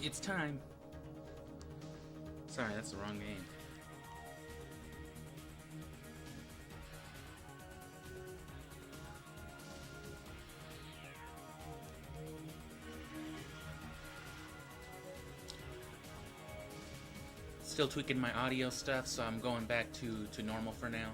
It's time. Sorry, that's the wrong game. Still tweaking my audio stuff, so I'm going back to normal for now.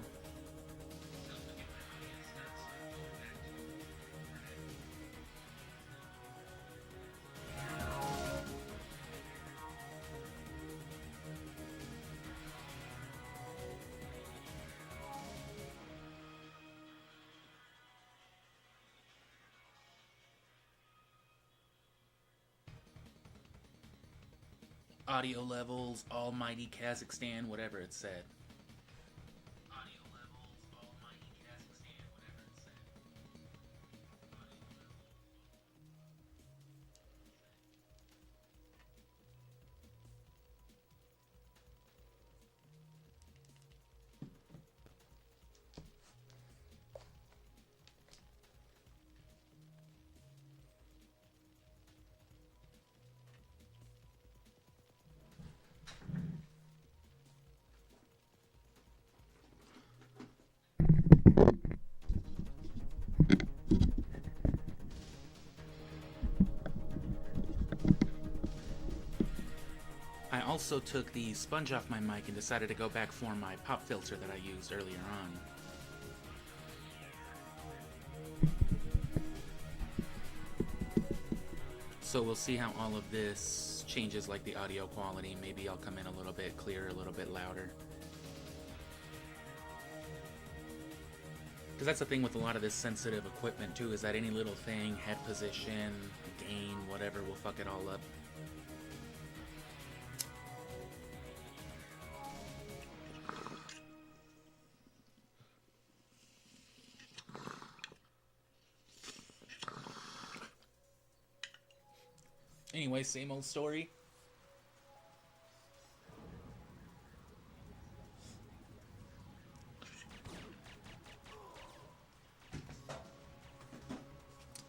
Audio levels, almighty Kazakhstan, whatever it said. Audio levels, almighty Kazakhstan, whatever it said. I also took the sponge off my mic and decided to go back for my pop filter that I used earlier on. So we'll see how all of this changes, like the audio quality. Maybe I'll come in a little bit clearer, a little bit louder. Because that's the thing with a lot of this sensitive equipment too, is that any little thing, head position, gain, whatever, will fuck it all up. Anyway, same old story.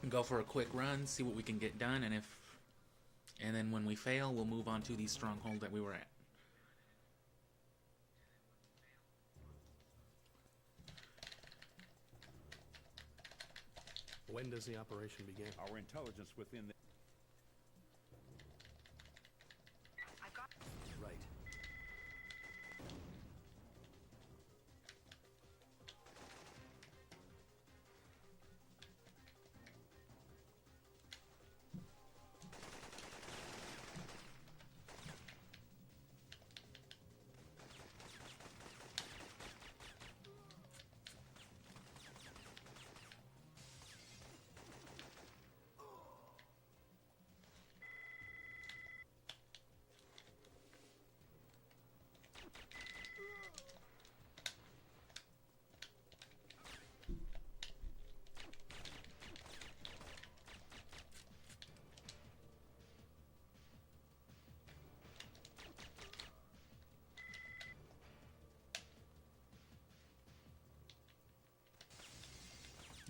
Go for a quick run, see what we can get done, and then when we fail, we'll move on to the stronghold that we were at. When does the operation begin? Our intelligence within the... Right.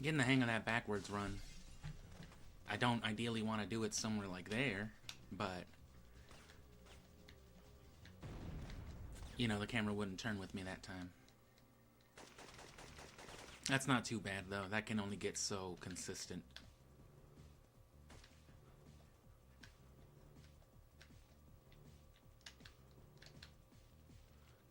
Getting the hang of that backwards run. I don't ideally want to do it somewhere like there, but you know, the camera wouldn't turn with me that time. That's not too bad though. That can only get so consistent.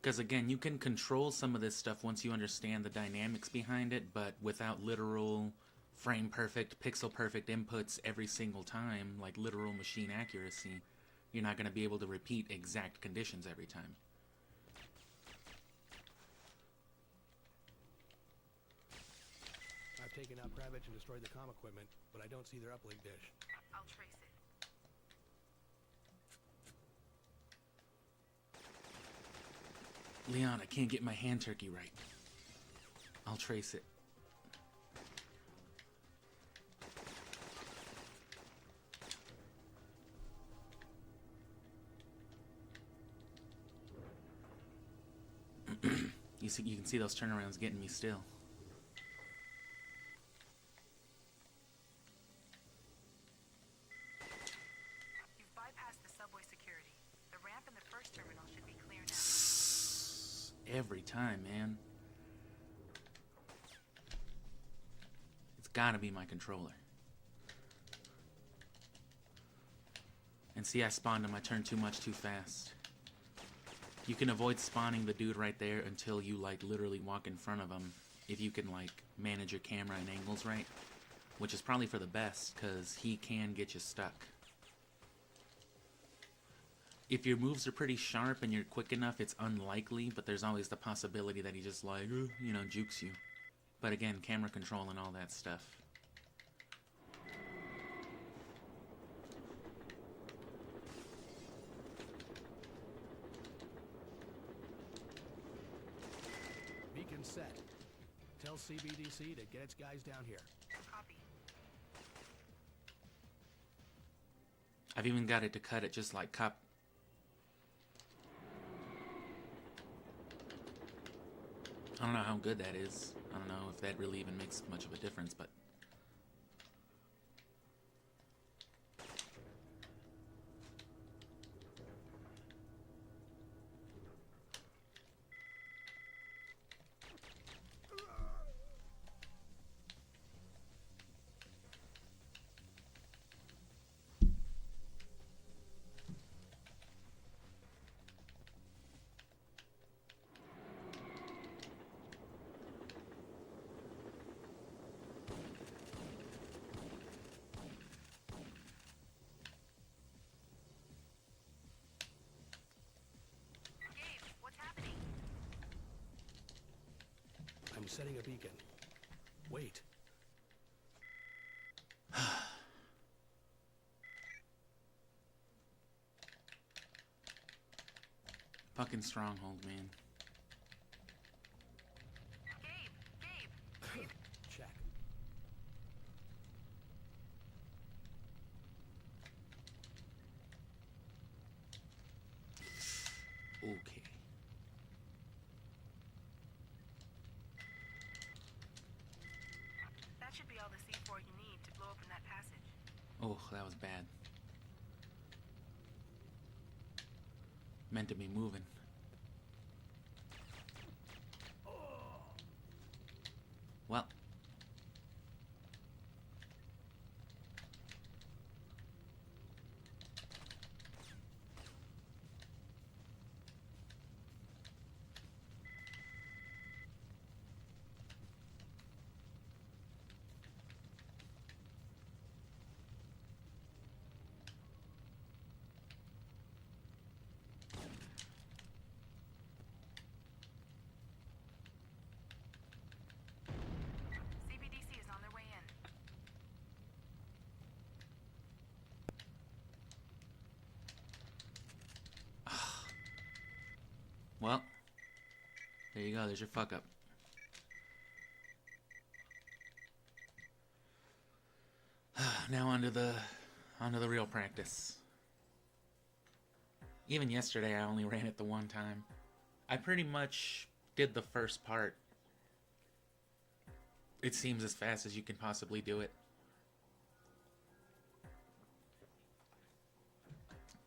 Because again, you can control some of this stuff once you understand the dynamics behind it, but without literal frame perfect, pixel perfect inputs every single time, like literal machine accuracy, you're not going to be able to repeat exact conditions every time. I've taken out Kravitz and destroyed the comm equipment, but I don't see their uplink dish. I'll trace it. Leon, I can't get my hand turkey right. I'll trace it. You can see those turnarounds getting me still. You've bypassed the subway Every time, man. It's gotta be my controller. And see, I spawned him. I turned too much too fast. You can avoid spawning the dude right there until you, like, literally walk in front of him. If you can, like, manage your camera and angles right. Which is probably for the best, because he can get you stuck. If your moves are pretty sharp and you're quick enough, it's unlikely, but there's always the possibility that he just, like, you know, jukes you. But again, camera control and all that stuff. Beacon set. Tell CBDC to get its guys down here. Copy. I've even got it to cut it just like cup. I don't know how good that is. I don't know if that really even makes much of a difference, but... I'm setting a beacon. Wait. Fucking stronghold, man. Gabe! Check. Okay. That should be all the C4 you need to blow open that passage. Oh, that was bad. Meant to be moving. Well. CBDC is on their way in. Well. There you go, there's your fuck up. Now onto the real practice. Even yesterday I only ran it the one time. I pretty much did the first part. It seems as fast as you can possibly do it.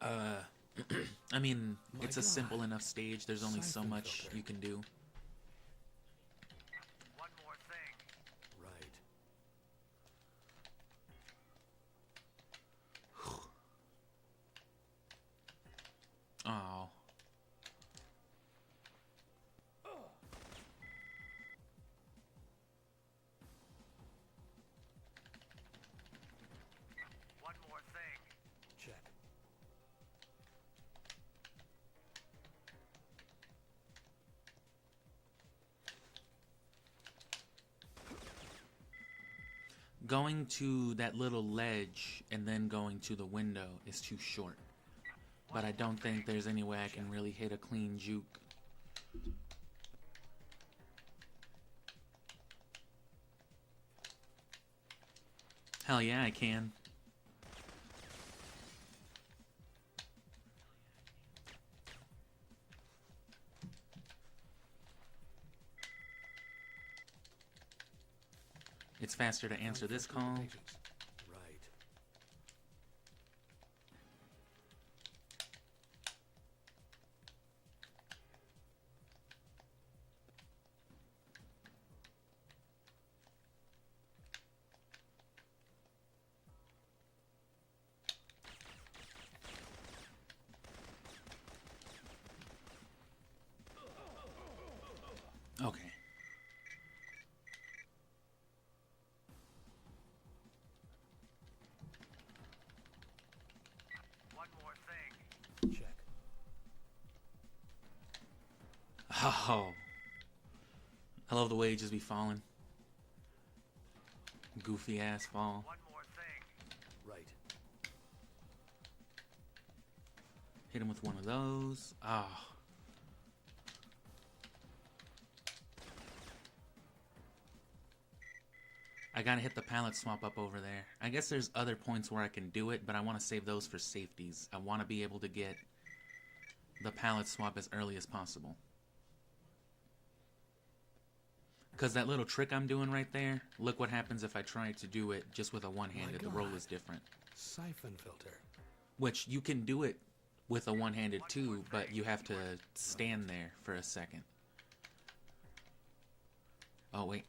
I mean, it's a simple enough stage. There's only so much you can do. One more thing. Right. Oh. One more thing. Check. Going to that little ledge and then going to the window is too short. But I don't think there's any way I can really hit a clean juke. Hell yeah, I can. It's faster to answer this call. Right. Oh. I love the way he just be falling. Goofy ass fall. One more thing. Right. Hit him with one of those. Oh. I gotta hit the pallet swap up over there. I guess there's other points where I can do it, but I want to save those for safeties. I want to be able to get the pallet swap as early as possible. Because that little trick I'm doing right there, look what happens if I try to do it just with a one-handed. The roll is different. Syphonfilter. Which you can do it with a one-handed too, but you have to stand there for a second. Oh, wait.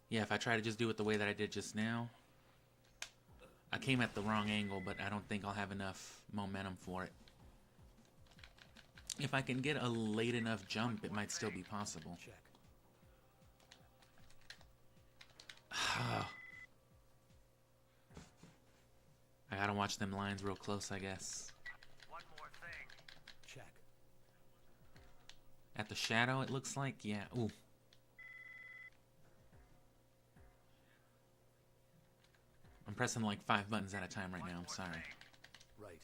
Yeah, if I try to just do it the way that I did just now, I came at the wrong angle, but I don't think I'll have enough momentum for it. If I can get a late enough jump, it might still be possible. Check. I gotta watch them lines real close, I guess. One more thing. Check. At the shadow, it looks like? Yeah. Ooh. I'm pressing like 5 buttons at a time right now. I'm sorry. Right.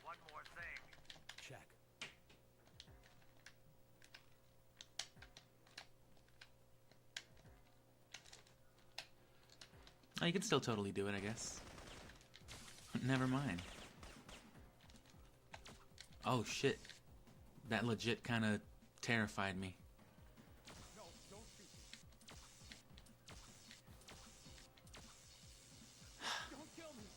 One more thing. Check. Oh, you can still totally do it, I guess. Never mind. Oh, shit. That legit kind of terrified me. No, don't shoot me. Don't kill me.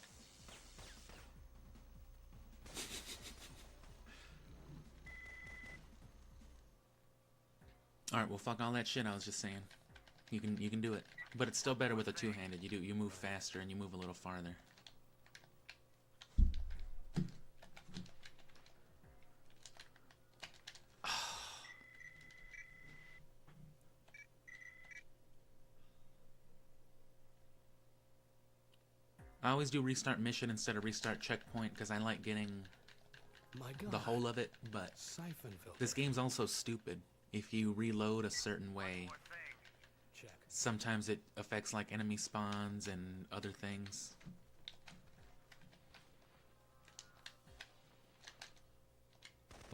Alright, well, fuck all that shit I was just saying. You can do it. But it's still better with a two-handed. You move faster and you move a little farther. I always do restart mission instead of restart checkpoint because I like getting My God. the whole of it, but Syphonfilter. this game's also stupid. If you reload a certain way, More thing. Check. sometimes it affects like enemy spawns and other things.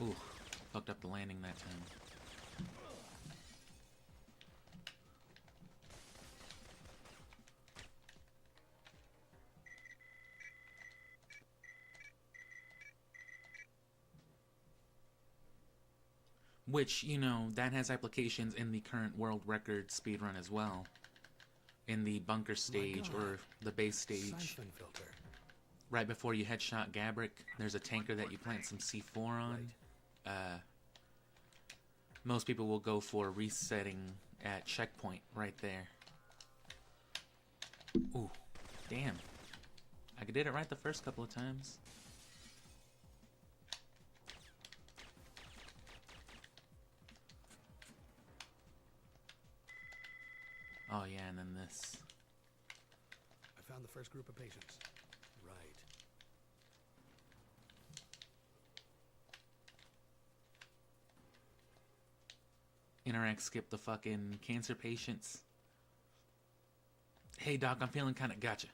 Ooh, fucked up the landing that time. Which, you know, that has applications in the current world record speedrun as well. In the bunker stage God. or the base stage. Syphonfilter. Right before you headshot Gabrick, there's a tanker that you plant some C4 on. Most people will go for resetting at checkpoint right there. Ooh, damn. I did it right the first couple of times. Oh yeah, and then this. I found the first group of patients. Right. Interact skip the fucking cancer patients. Hey doc, I'm feeling kinda gotcha.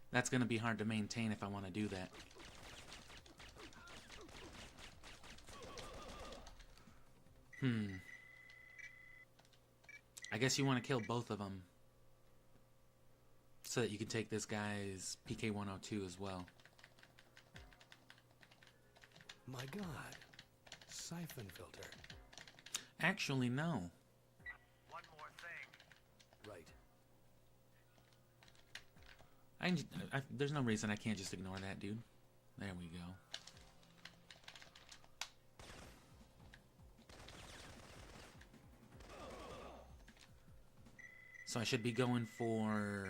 That's gonna be hard to maintain if I want to do that. I guess you want to kill both of them so that you can take this guy's PK-102 as well. My God. Syphonfilter. Actually, no. One more thing. Right. There's no reason I can't just ignore that, dude. There we go. So I should be going for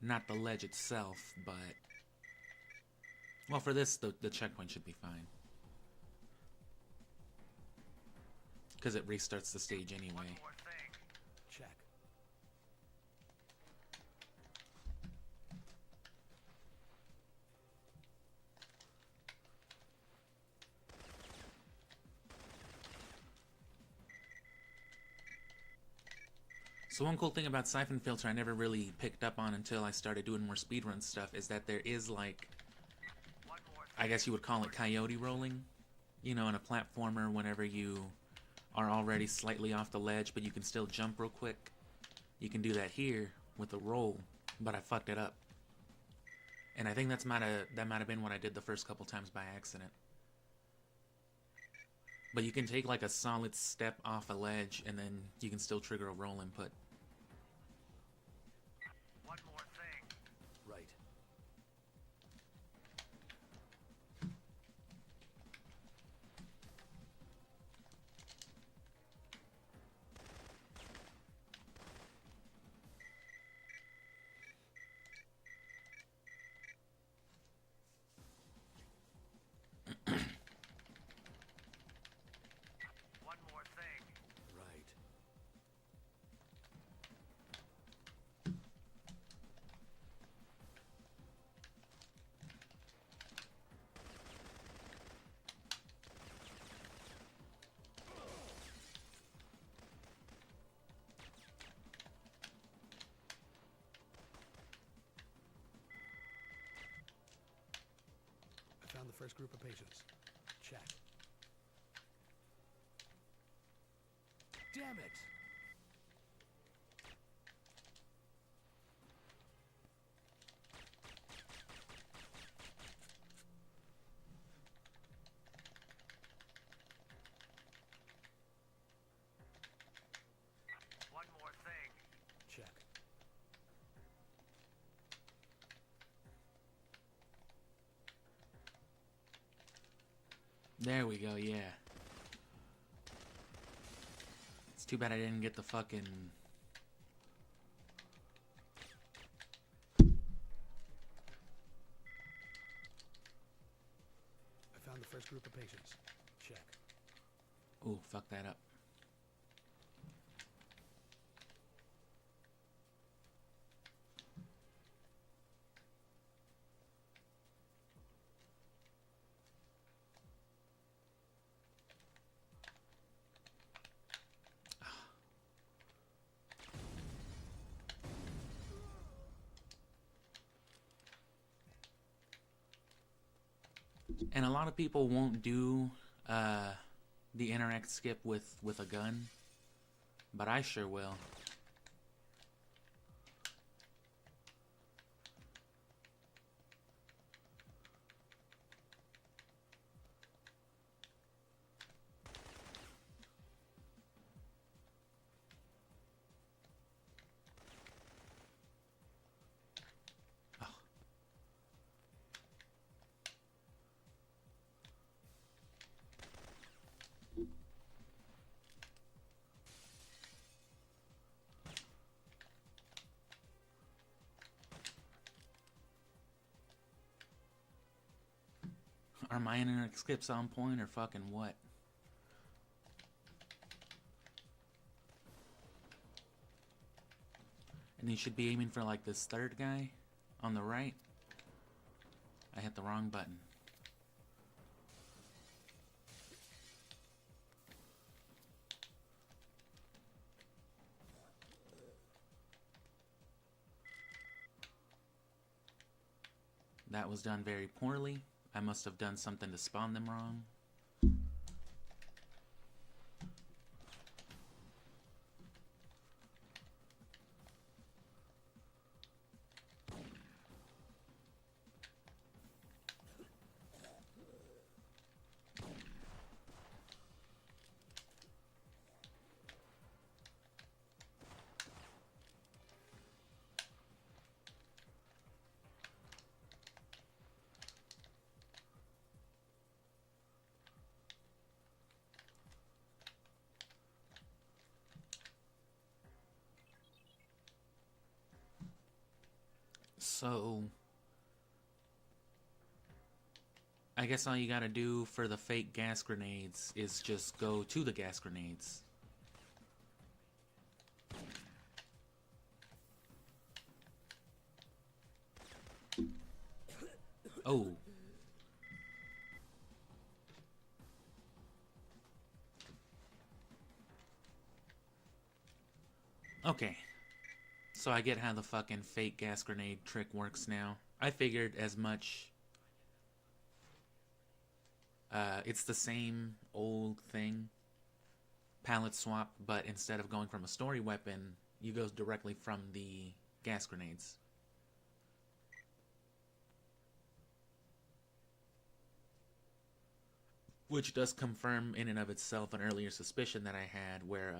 not the ledge itself, but well, for this the checkpoint should be fine. Because it restarts the stage anyway. One more thing. Check. So one cool thing about Syphonfilter I never really picked up on until I started doing more speedrun stuff is that there is, like, One more thing. I guess you would call it coyote rolling. You know, in a platformer, whenever you are already slightly off the ledge, but you can still jump real quick. You can do that here with a roll, but I fucked it up. And I think that might have been what I did the first couple times by accident. But you can take like a solid step off a ledge, and then you can still trigger a roll input. One more thing. Right. One more thing. Right. I found the first group of patients. Check. Damn it! One more thing. Check. There we go, yeah. It's too bad I didn't get the fucking... I found the first group of patients. Check. Ooh, fuck that up. And a lot of people won't do the interact skip with a gun, but I sure will. Are my interact skips on point or fucking what? And you should be aiming for like this third guy on the right. I hit the wrong button. That was done very poorly. I must have done something to spawn them wrong. So I guess all you gotta do for the fake gas grenades is just go to the gas grenades. Oh. Okay. So I get how the fucking fake gas grenade trick works now. I figured as much. It's the same old thing. Palette swap, but instead of going from a story weapon, you go directly from the gas grenades. Which does confirm in and of itself an earlier suspicion that I had, where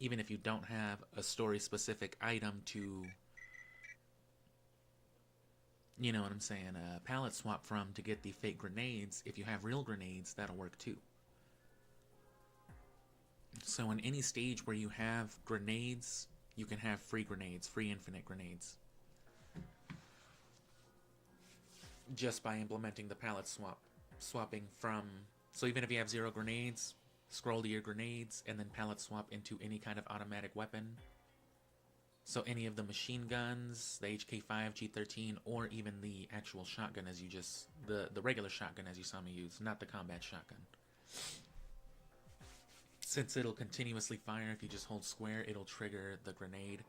even if you don't have a story-specific item to, you know what I'm saying, palette swap from to get the fake grenades, if you have real grenades, that'll work too. So in any stage where you have grenades, you can have free grenades, free infinite grenades. Just by implementing the palette swap. Swapping from... So even if you have 0 grenades, scroll to your grenades, and then palette swap into any kind of automatic weapon. So any of the machine guns, the HK5, G13, or even the actual shotgun as you just... The regular shotgun as you saw me use, not the combat shotgun. Since it'll continuously fire if you just hold square, it'll trigger the grenade.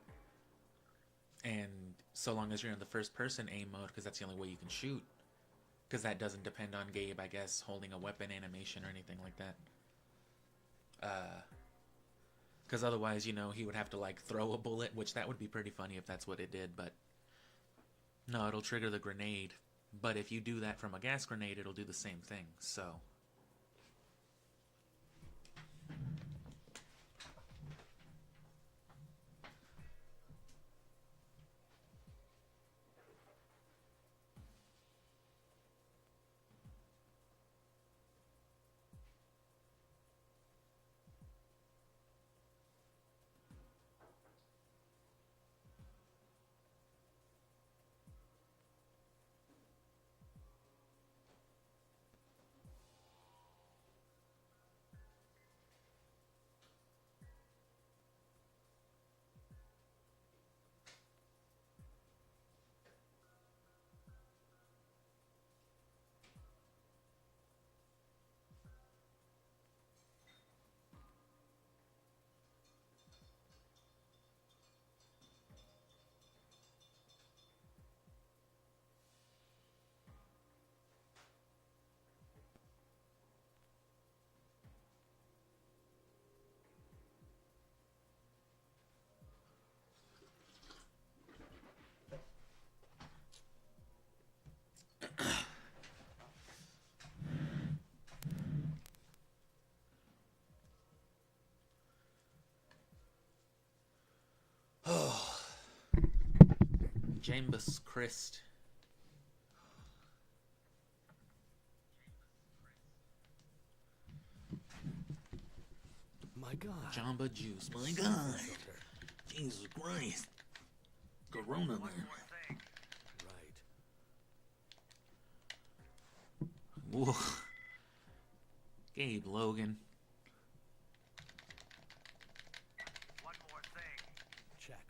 And so long as you're in the first person aim mode, because that's the only way you can shoot, because that doesn't depend on Gabe, I guess, holding a weapon animation or anything like that. Because otherwise, you know, he would have to, like, throw a bullet, which that would be pretty funny if that's what it did, but... No, it'll trigger the grenade. But if you do that from a gas grenade, it'll do the same thing, so... Jambus Christ. My God. Jamba Juice. My God. Jesus Christ. Corona, man. Right. Whoa. Gabe Logan. One more thing. Check.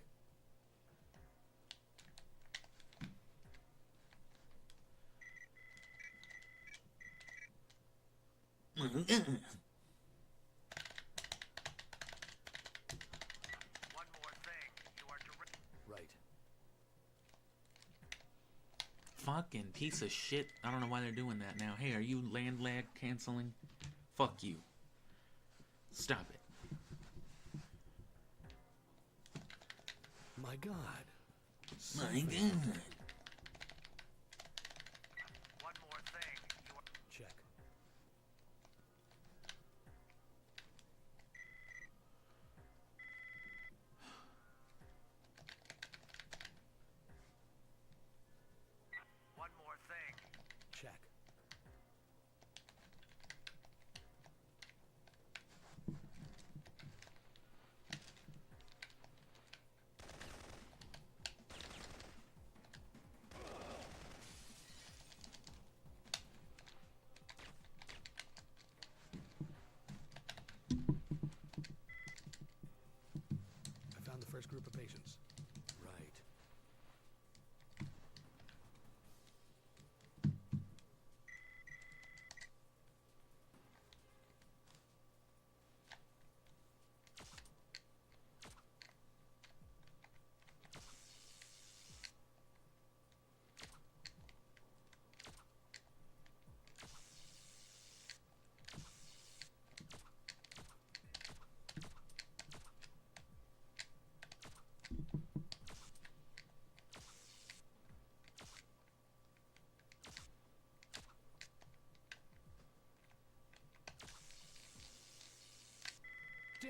One more thing. You are direct. Right. Fucking piece of shit. I don't know why they're doing that now. Hey, are you land lag canceling? Fuck you. Stop it. My God. My God. One more thing. You are Check. one more thing. Check.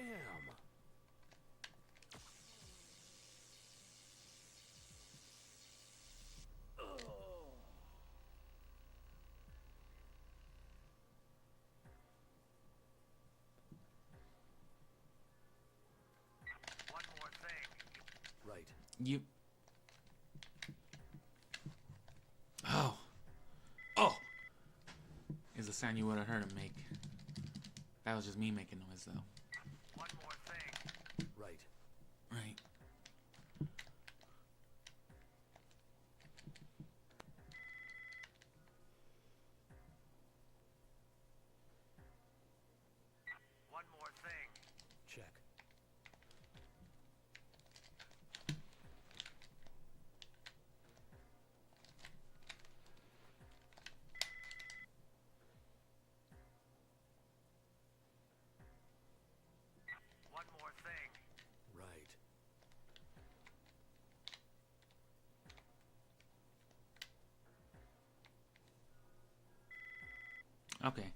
Damn. One more thing. Right. You... Oh. Oh! Is the sound you would have heard him make. That was just me making noise, though. One more thing. Right. Right. One more thing. Check. One more thing. Right. Okay.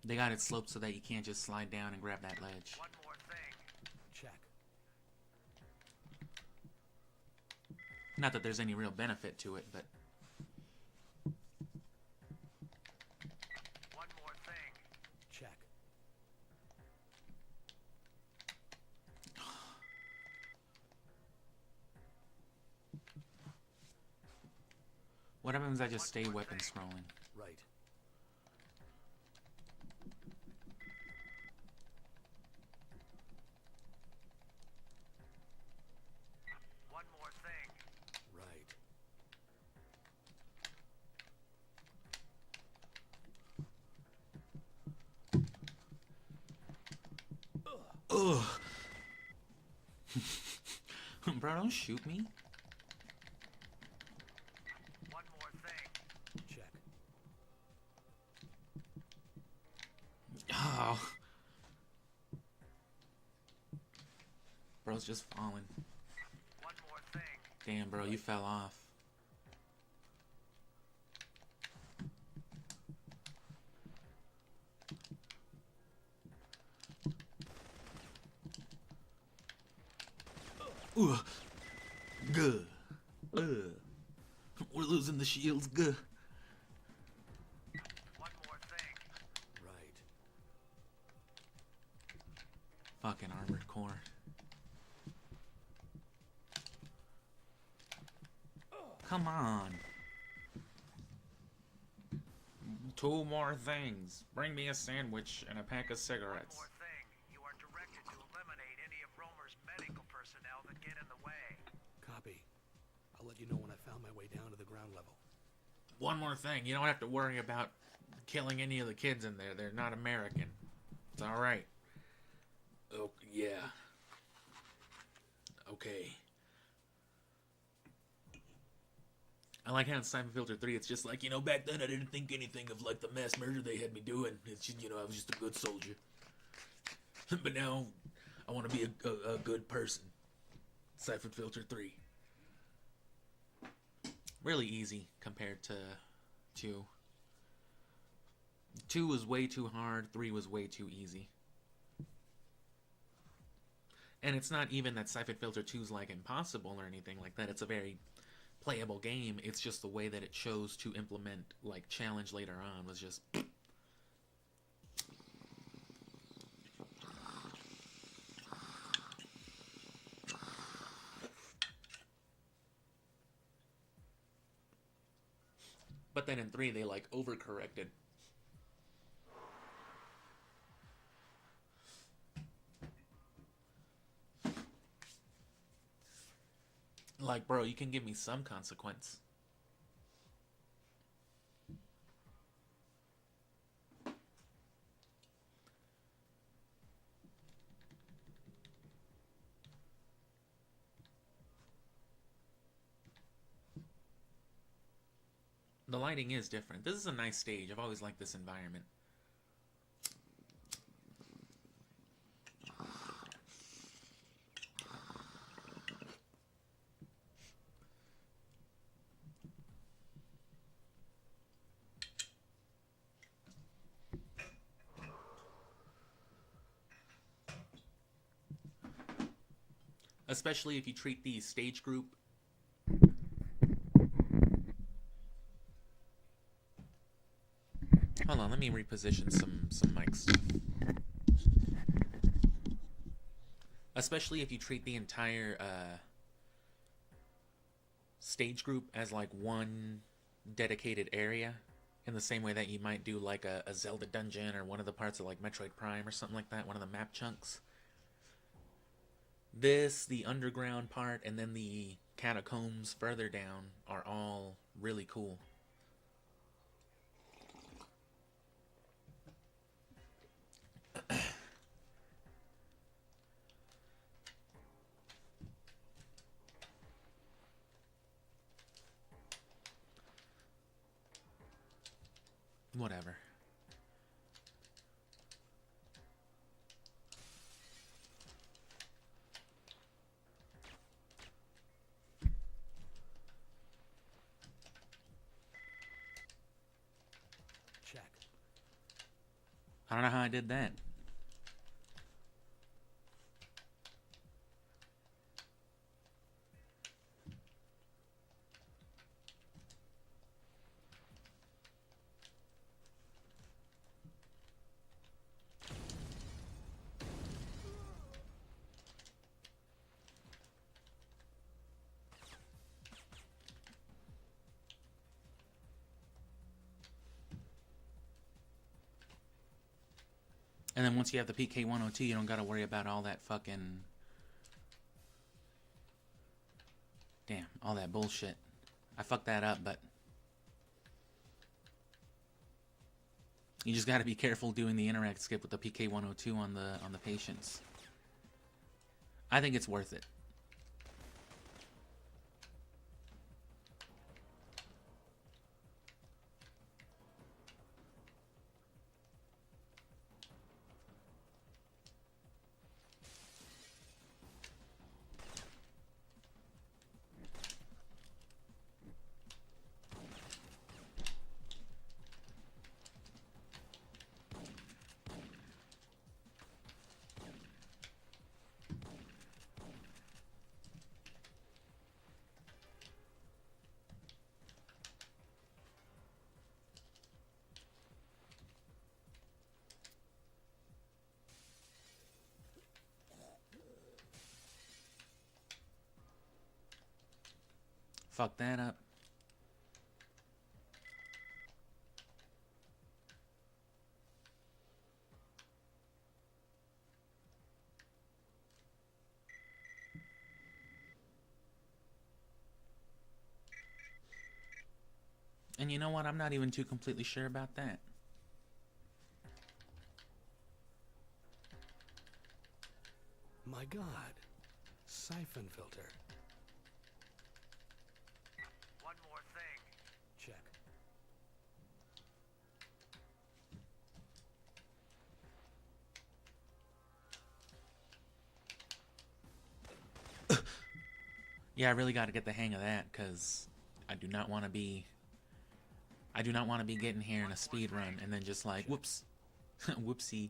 They got it sloped so that you can't just slide down and grab that ledge. One more thing. Check. Not that there's any real benefit to it, but... One more thing. Check. What happens if I just stay weapon scrolling? Right. One more thing. Right. Ugh! Bro, don't shoot me. One more thing. Check. Oh. Bro's just falling. One more thing. Damn, bro, you fell off. Ooh. Good. We're losing the shields. Good. One more thing. Right. Fucking armored core. Come on. 2 more things. Bring me a sandwich and a pack of One cigarettes. more thing. You are directed to eliminate any of Romer's medical personnel that get in the way. Copy. I'll let you know when I found my way down to the ground level. One more thing. You don't have to worry about killing any of the kids in there. They're not American. It's alright. Oh, yeah. Okay. I like how in Syphonfilter 3, it's just like, you know, back then I didn't think anything of, like, the mass murder they had me doing. It's just, you know, I was just a good soldier. But now, I want to be a good person. Syphonfilter 3. Really easy compared to 2. 2 was way too hard, 3 was way too easy. And it's not even that Syphonfilter 2 is, like, impossible or anything like that. It's a very playable game. It's just the way that it chose to implement, like, challenge later on was just... But then in 3, they, like, overcorrected. Like, bro, you can give me some consequence. The lighting is different. This is a nice stage. I've always liked this environment. Especially if you treat the stage group. Hold on, let me reposition some mic stuff. Especially if you treat the entire stage group as like one dedicated area, in the same way that you might do like a Zelda dungeon or one of the parts of like Metroid Prime or something like that, one of the map chunks. This, the underground part, and then the catacombs further down are all really cool. Whatever. Check. I don't know how I did that. And then once you have the PK102, you don't gotta worry about all that fucking... Damn, all that bullshit. I fucked that up, but... You just gotta be careful doing the interact skip with the PK102 on the patients. I think it's worth it. Fuck that up. And you know what? I'm not even too completely sure about that. My God. Syphonfilter. One more thing. Check. Yeah, I really got to get the hang of that, because I do not want to be getting here in a speed run and then just like, whoops, whoopsie.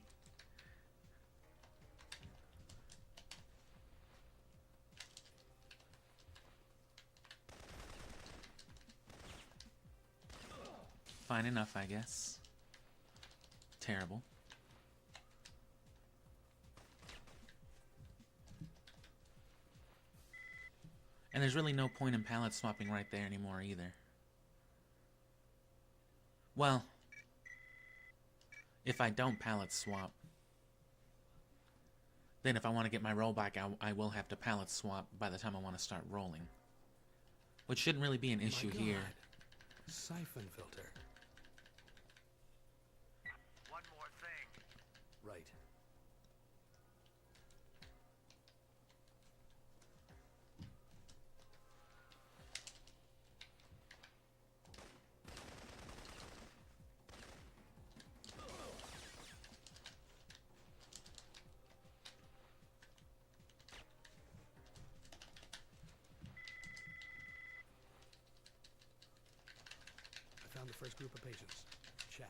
Fine enough, I guess. Terrible. And there's really no point in palette swapping right there anymore either. Well, if I don't palette swap, then if I want to get my roll back, I will have to palette swap by the time I want to start rolling. Which shouldn't really be an issue here. Syphonfilter. One more thing. Right. I found the first group of patients. Check.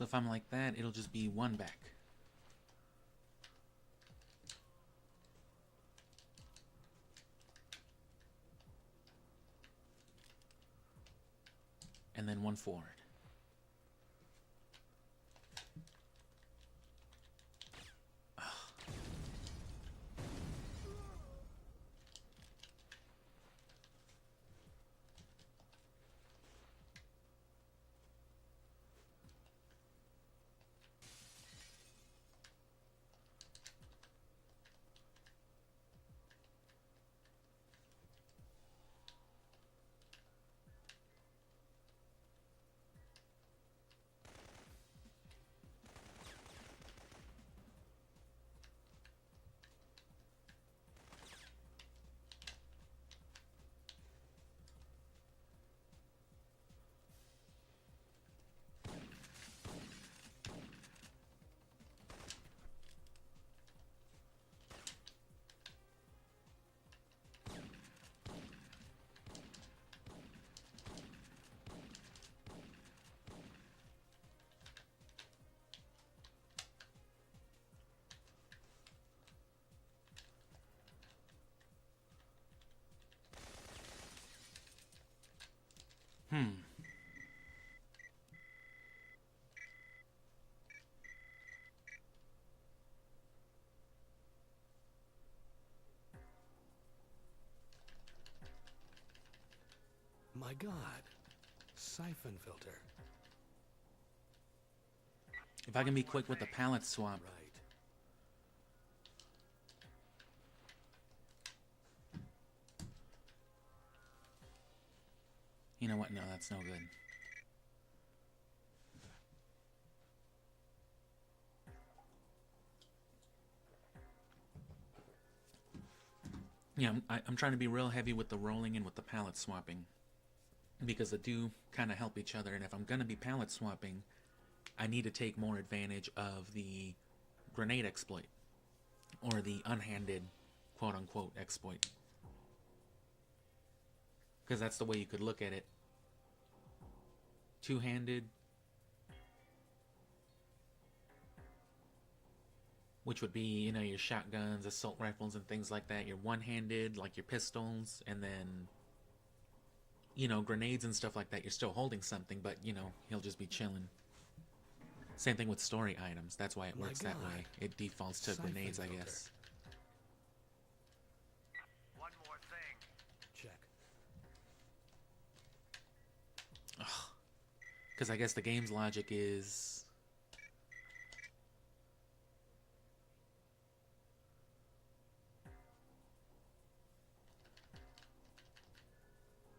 So if I'm like that, it'll just be 1 back. And then 1 forward. My God. Syphonfilter. If I can be quick with the palette swap. Right. You know what? No, that's no good. Yeah, I'm trying to be real heavy with the rolling and with the palette swapping, because they do kind of help each other. And if I'm going to be palette swapping, I need to take more advantage of the grenade exploit, or the unhanded quote-unquote exploit, because that's the way you could look at it. Two-handed, which would be, you know, your shotguns, assault rifles, and things like that. Your one-handed, like your pistols, and then, you know, grenades and stuff like that. You're still holding something, but, you know, he'll just be chilling. Same thing with story items. That's why it works that way. It defaults to grenades, I guess. One more thing. Check. Because I guess the game's logic is...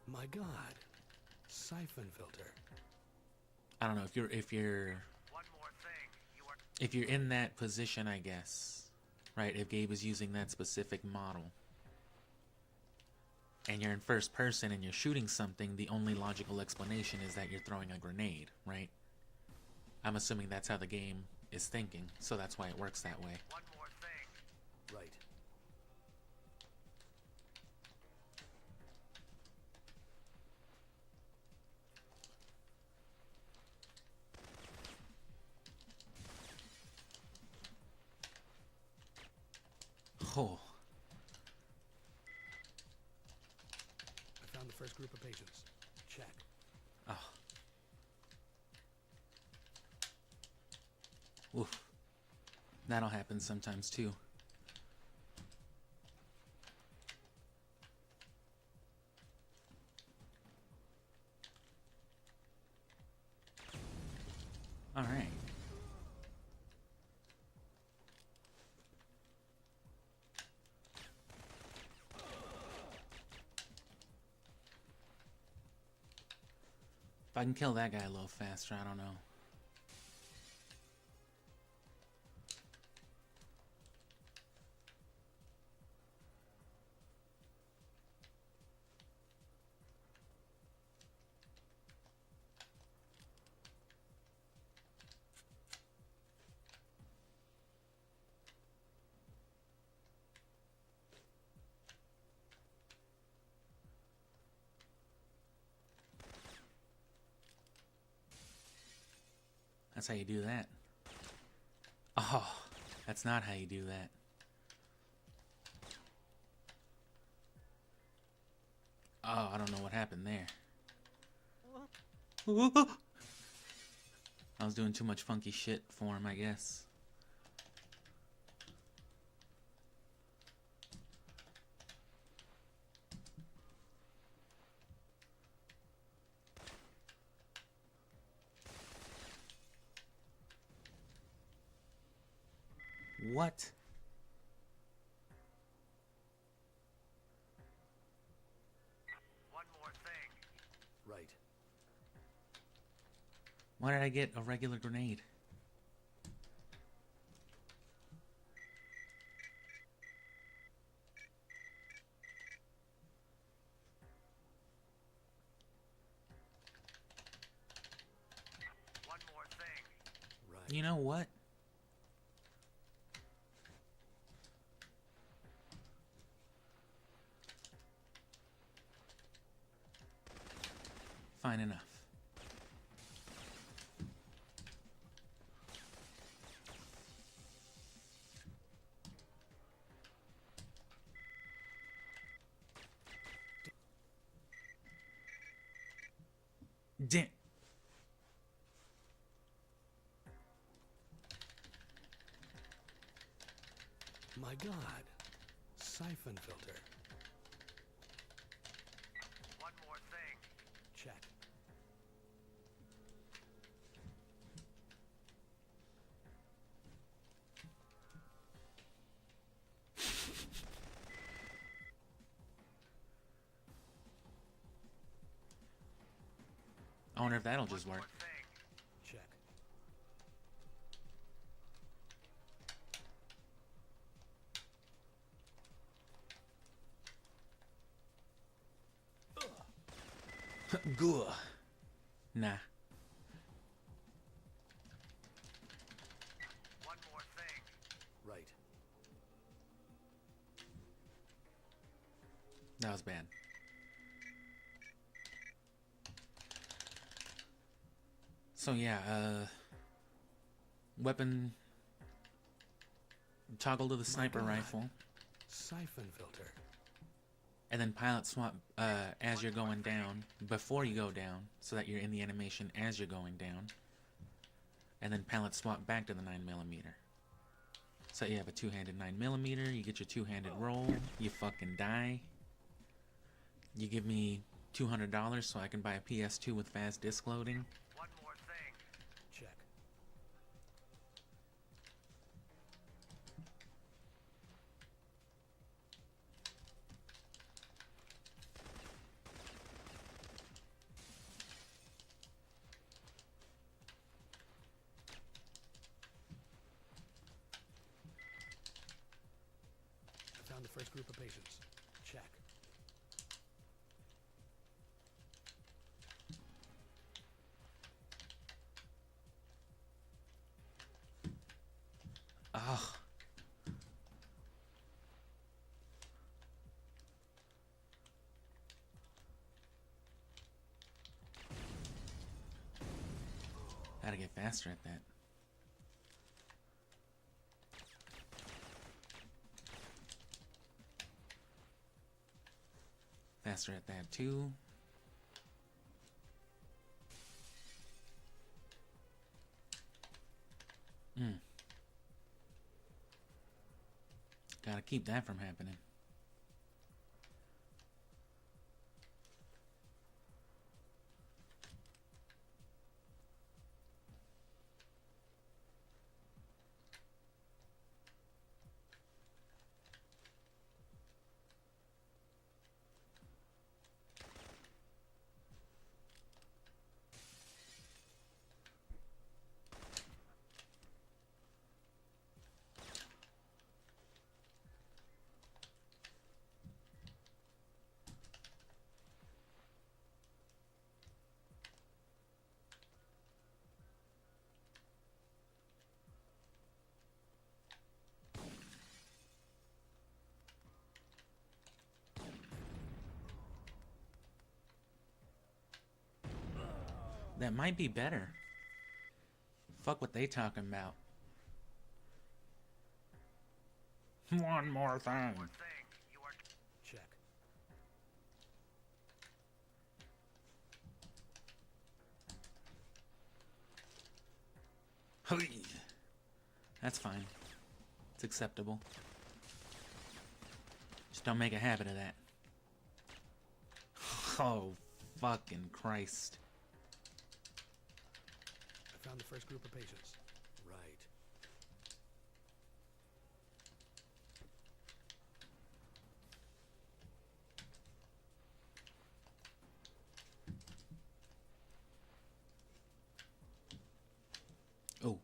My God. Syphonfilter. I don't know, if you're One more thing. You are if you're in that position, I guess, right? If Gabe is using that specific model, and you're in first person and you're shooting something, the only logical explanation is that you're throwing a grenade, right? I'm assuming that's how the game is thinking, so that's why it works that way. one more thing. Right. Oh, I found the first group of patients. Check. oh. Oof. That'll happen sometimes too. All right. If I can kill that guy a little faster, I don't know. That's how you do that. Oh, that's not how you do that. Oh, I don't know what happened there. I was doing too much funky shit for him, I guess. What? One more thing. Right. Why did I get a regular grenade? One more thing. Right. You know what? Fine enough. Damn. My God. Syphonfilter. One more thing. Check. I wonder if that'll just One work. more thing. Check. Goo. Nah. One more thing. Right. That was bad. So yeah, weapon toggle to the sniper God. rifle, Syphonfilter. and then pilot swap as you're going down, before you go down, so that you're in the animation as you're going down, and then pilot swap back to the 9mm. So you have a two-handed 9mm, you get your two-handed roll, you fucking die. You give me $200 so I can buy a PS2 with fast disk loading. One more thing. Check. I found the first group of patients. Check. Ugh. Gotta get faster at that. Faster at that too. Gotta keep that from happening. That might be better. Fuck what they talking about. One more thing. One thing, you are Check. Hey. That's fine. It's acceptable. Just don't make a habit of that. Oh, fucking Christ. I found the first group of patients. Right. Oh.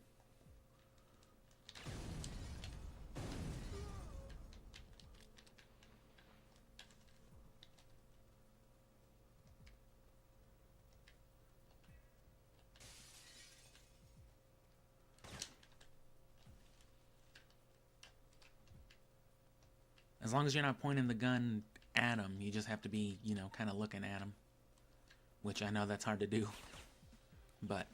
As long as you're not pointing the gun at him, you just have to be, you know, kind of looking at him. Which I know that's hard to do. But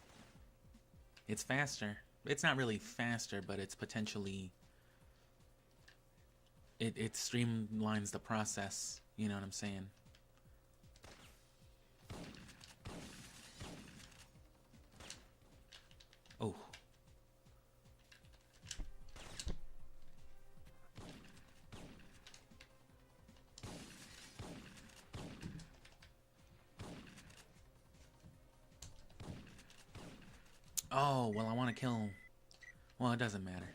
it's faster. It's not really faster, but it's potentially... It streamlines the process. You know what I'm saying? Oh. Oh, well, I want to kill... Well, it doesn't matter.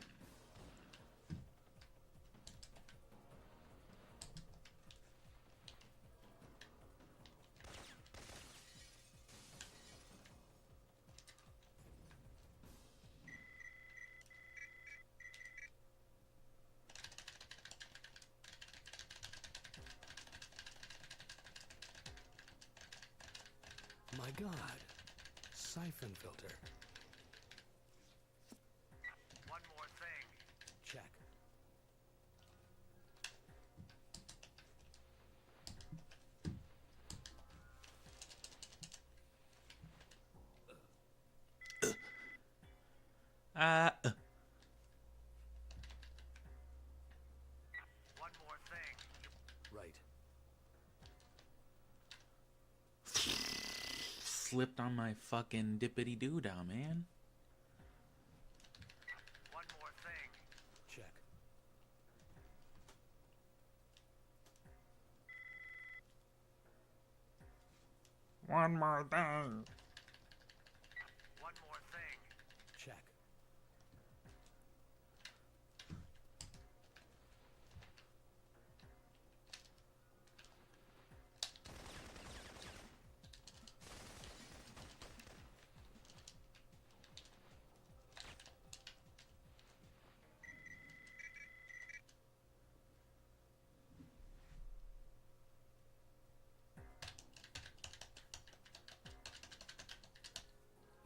My God. Syphonfilter. one more thing. Check. One more thing. Right. Slipped on my fucking dippity-doo-dah, man. One more thing. Check. One more thing. One more thing. Check.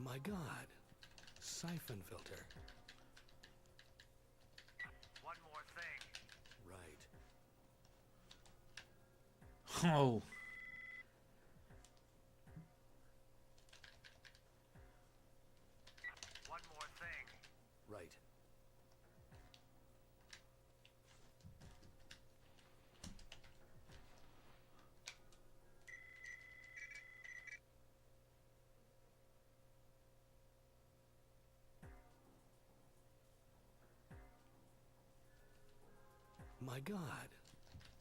My God. Syphonfilter. One more thing. Right. Oh. One more thing. Right. My God.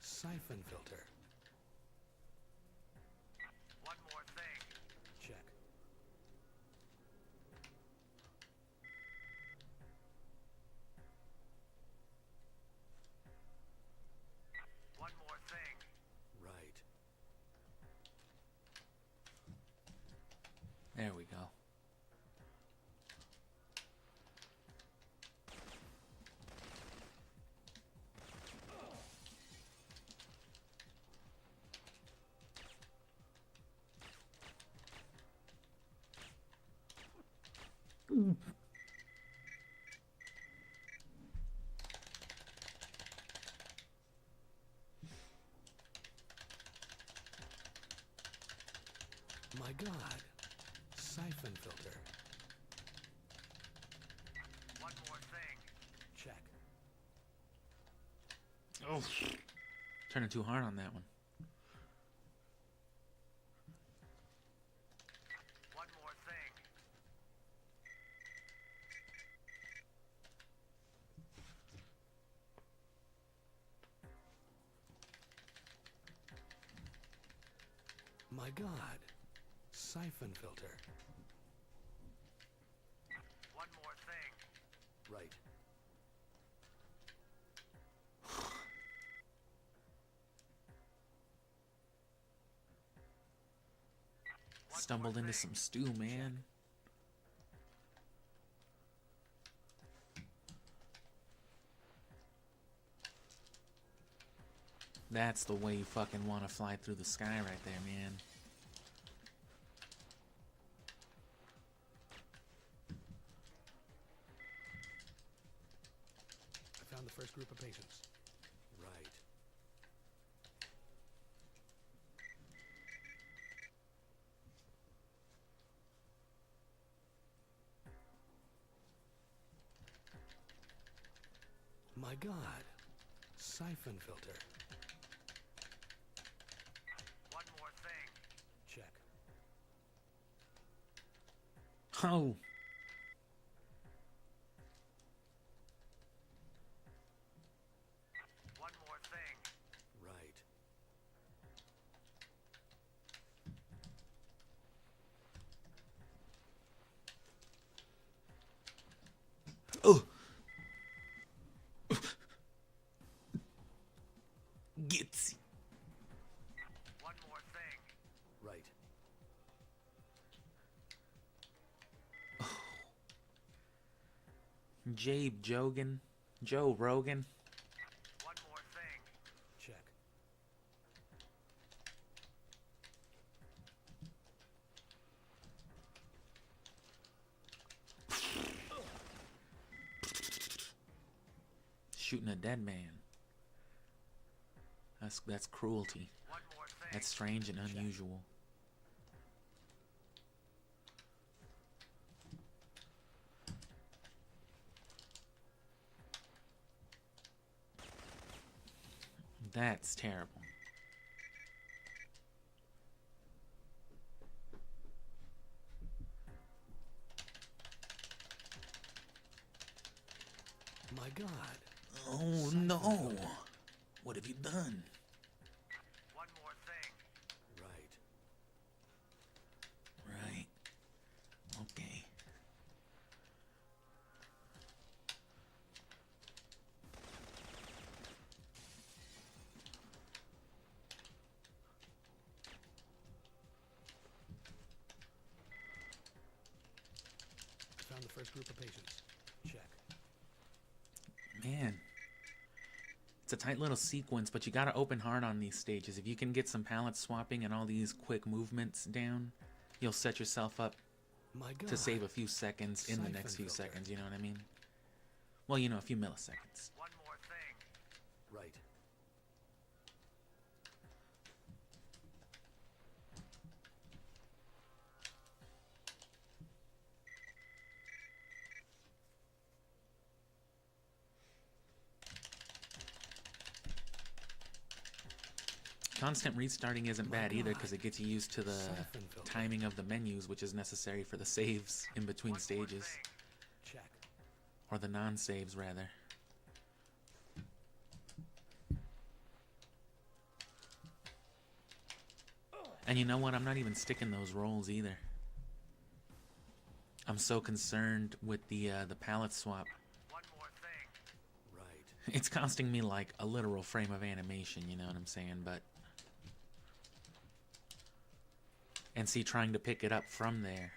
Syphonfilter. One more thing. Check. One more thing. Right. There we go. My God. Syphonfilter. Oh, turning too hard on that one. One more thing. My God. Syphonfilter. One more thing. Right. Stumbled into some stew, man. That's the way you fucking want to fly through the sky right there, man. I found the first group of patients. Right. My God. Syphonfilter. One more thing. Check. Oh. One more thing. Right. Oh. Gets. One more thing. Right. Jabe Jogan. Joe Rogan. One more thing. Check. Shooting a dead man. That's cruelty. One more thing. That's strange and unusual. That's terrible. My God. Oh no. What have you done? One more thing. Right. Right. Okay. I found the first group of patients. Check. Man. It's a tight little sequence, but you gotta open hard on these stages. If you can get some palette swapping and all these quick movements down, you'll set yourself up My God. to save a few seconds in the next few Syphonfilter. seconds, you know what I mean? Well, you know, a few milliseconds. One more thing. Right. Constant restarting isn't My bad either God. because it gets you used to the Syphonfilter. timing of the menus, which is necessary for the saves in between One more stages. thing. Check. Or the non-saves, rather. And you know what? I'm not even sticking those rolls either. I'm so concerned with the palette swap. One more thing. Right. It's costing me like a literal frame of animation, you know what I'm saying? But... And see, trying to pick it up from there.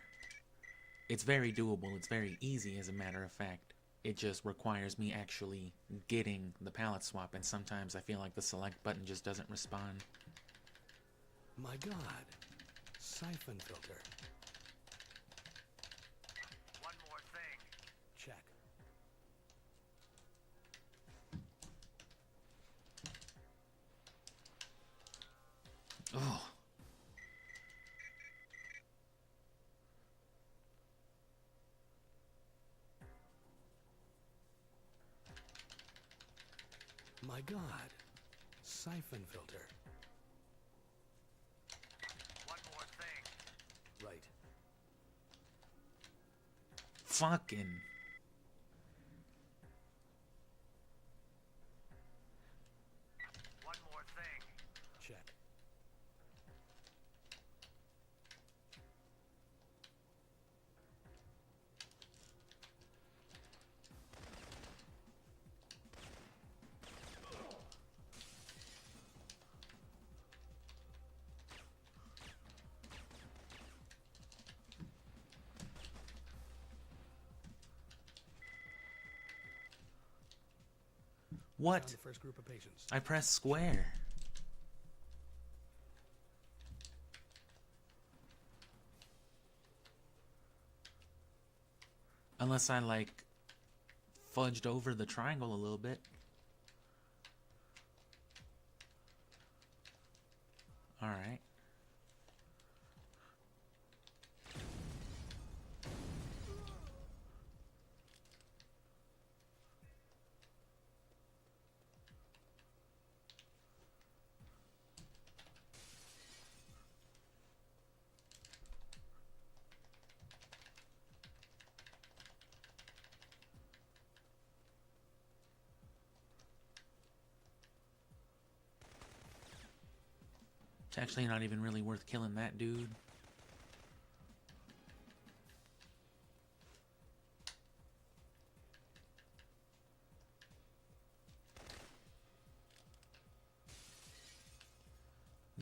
It's very doable. It's very easy, as a matter of fact. It just requires me actually getting the palette swap, and sometimes I feel like the select button just doesn't respond. My God. Syphonfilter. One more thing. Check. Oh. My God. Syphonfilter. One more thing. Right. Fucking. One more thing. Check. What? Found the first group of patients. I pressed square. Unless I, like, fudged over the triangle a little bit. Alright. It's actually not even really worth killing that dude.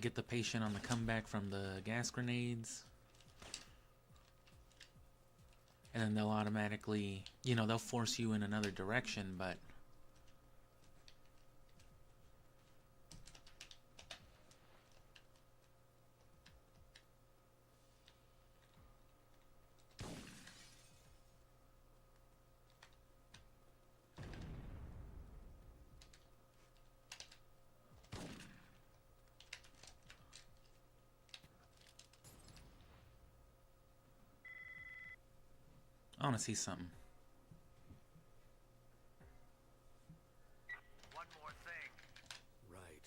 Get the patient on the comeback from the gas grenades. And then they'll automatically, you know, they'll force you in another direction, but... I want to see something. One more thing. Right.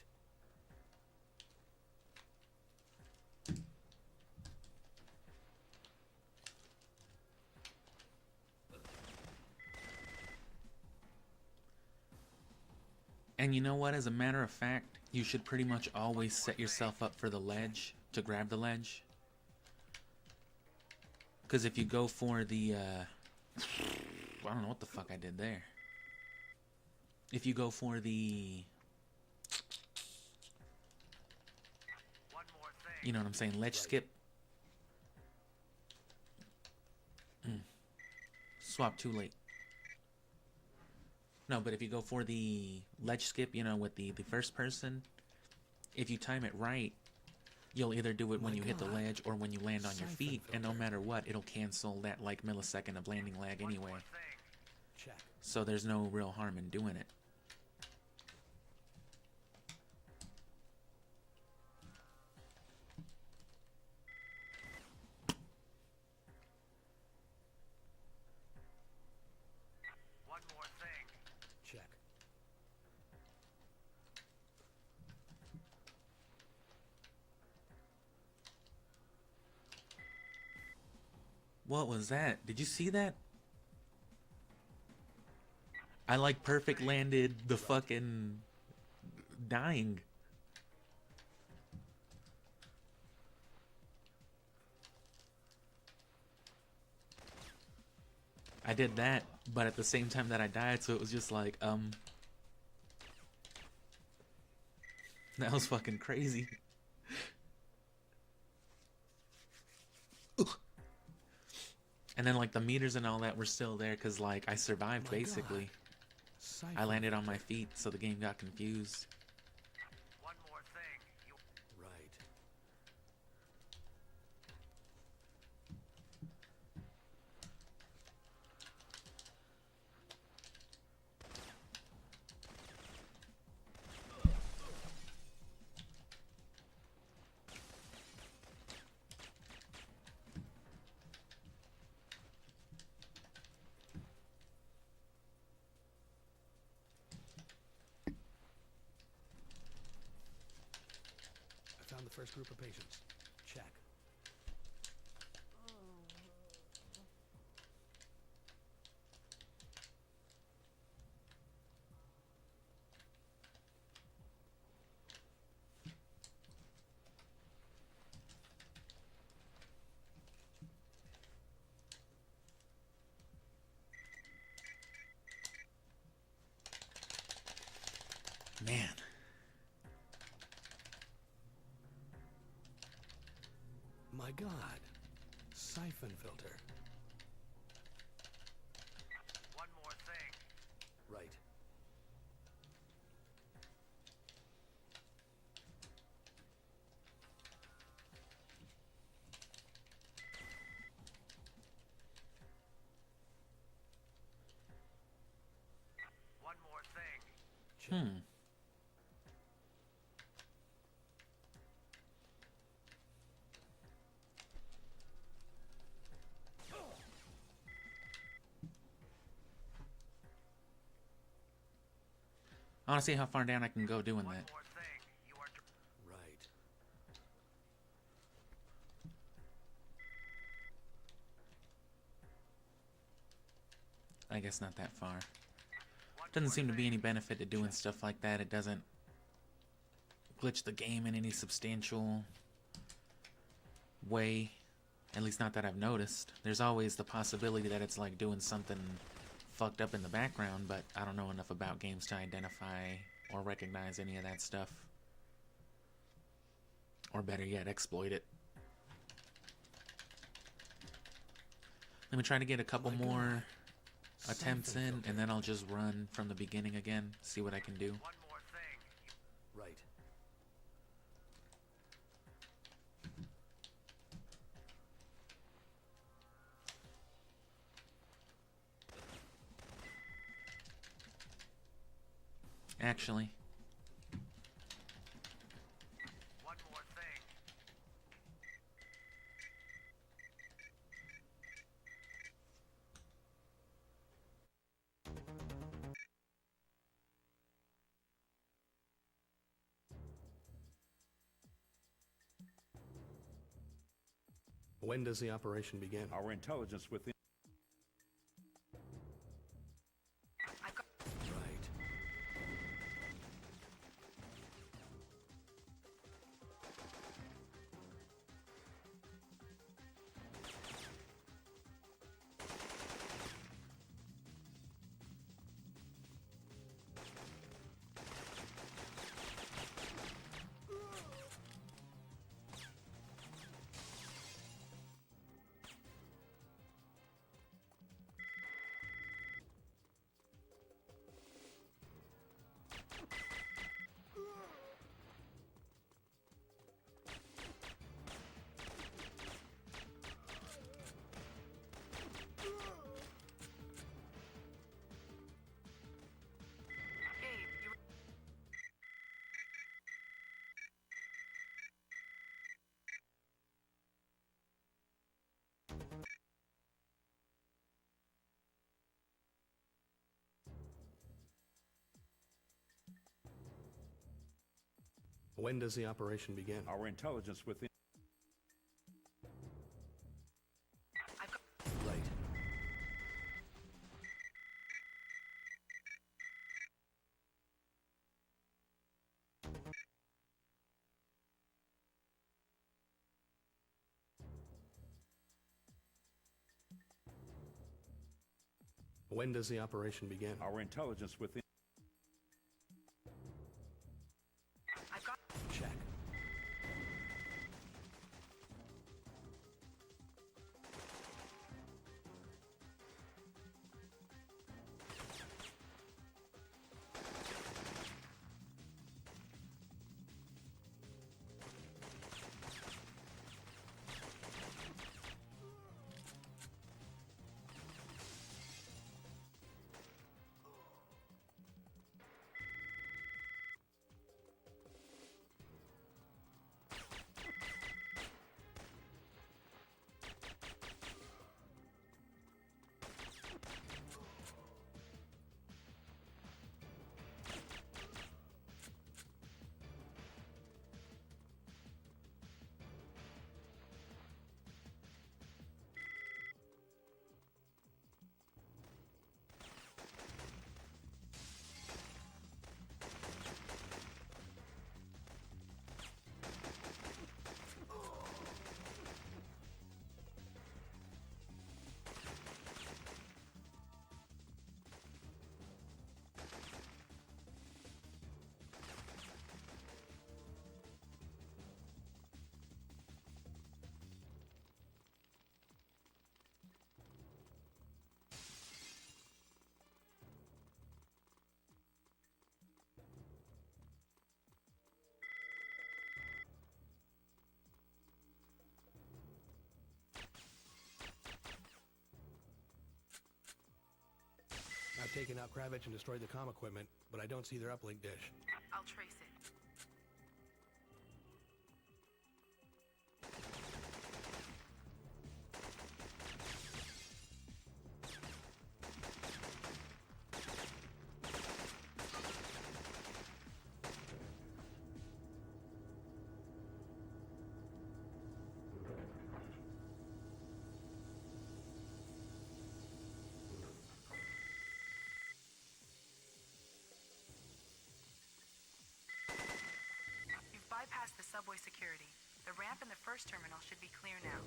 And you know what? As a matter of fact, you should pretty much always set yourself up for the ledge, to grab the ledge. Because if you go for the, I don't know what the fuck I did there. If you go for the, One more thing. you know what I'm saying, ledge skip. Swap too late. No, but if you go for the ledge skip, you know, with the first person, if you time it right, you'll either do it when you hit the ledge or when you land on your feet, and no matter what, it'll cancel that, like, millisecond of landing lag One anyway. more thing. Check. So there's no real harm in doing it. One more thing. Check. What was that? Did you see that? I, like, perfect landed the fucking dying. I did that, but at the same time that I died, so it was just like, that was fucking crazy. And then, like, the meters and all that were still there, because, like, I survived, My basically. God. I landed on my feet, so the game got confused. One more thing. You Right. first group of patients. Check. Man. My God. Syphonfilter. One more thing. Right. One more thing. Hmm. I want to see how far down I can go doing One that. more thing. You are Right. I guess not that far. one Doesn't more seem to be thing. any benefit to doing stuff like that. It doesn't glitch the game in any substantial way. At least not that I've noticed. There's always the possibility that it's like doing something fucked up in the background, but I don't know enough about games to identify or recognize any of that stuff. Or better yet, exploit it. Let me try to get a couple My more God. attempts in, Syphonfilter. and then I'll just run from the beginning again, see what I can do. One more thing. Right. Actually, One more thing. When does the operation begin? Our intelligence within. I've got Right. Gabe, you When does the operation begin? Our intelligence within. I've got Right. When does the operation begin? Our intelligence within. I've got Check. taken out Kravitz and destroyed the comm equipment, but I don't see their uplink dish. I'll trace it. You've bypassed the subway security. The ramp in the first terminal should be clear now.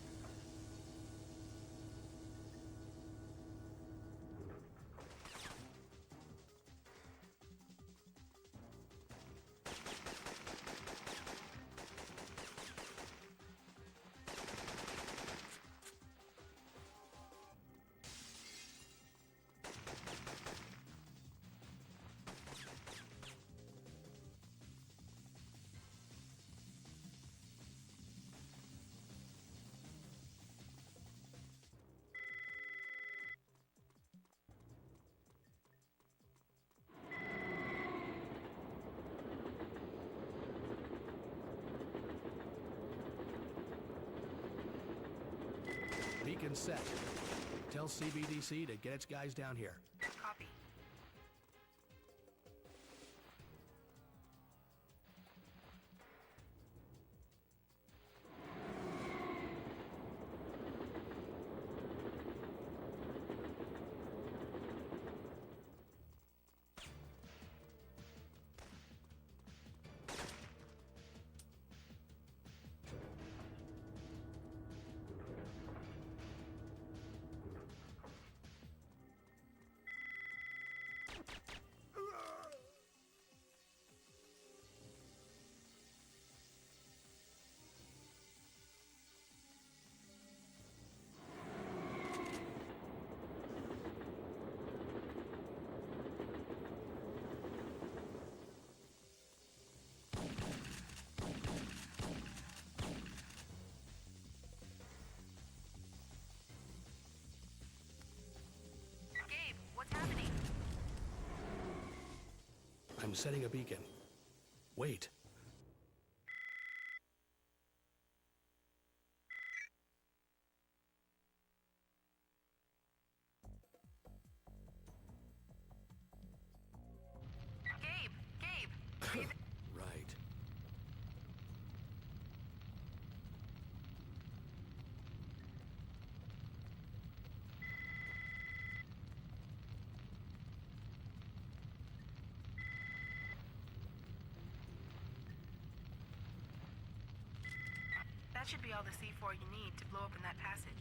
Beacon set. Tell CBDC to get its guys down here. Copy. Gabe, what's happening? I'm setting a beacon. Wait. Gabe! Right. That should be all the C4 you need to blow open that passage.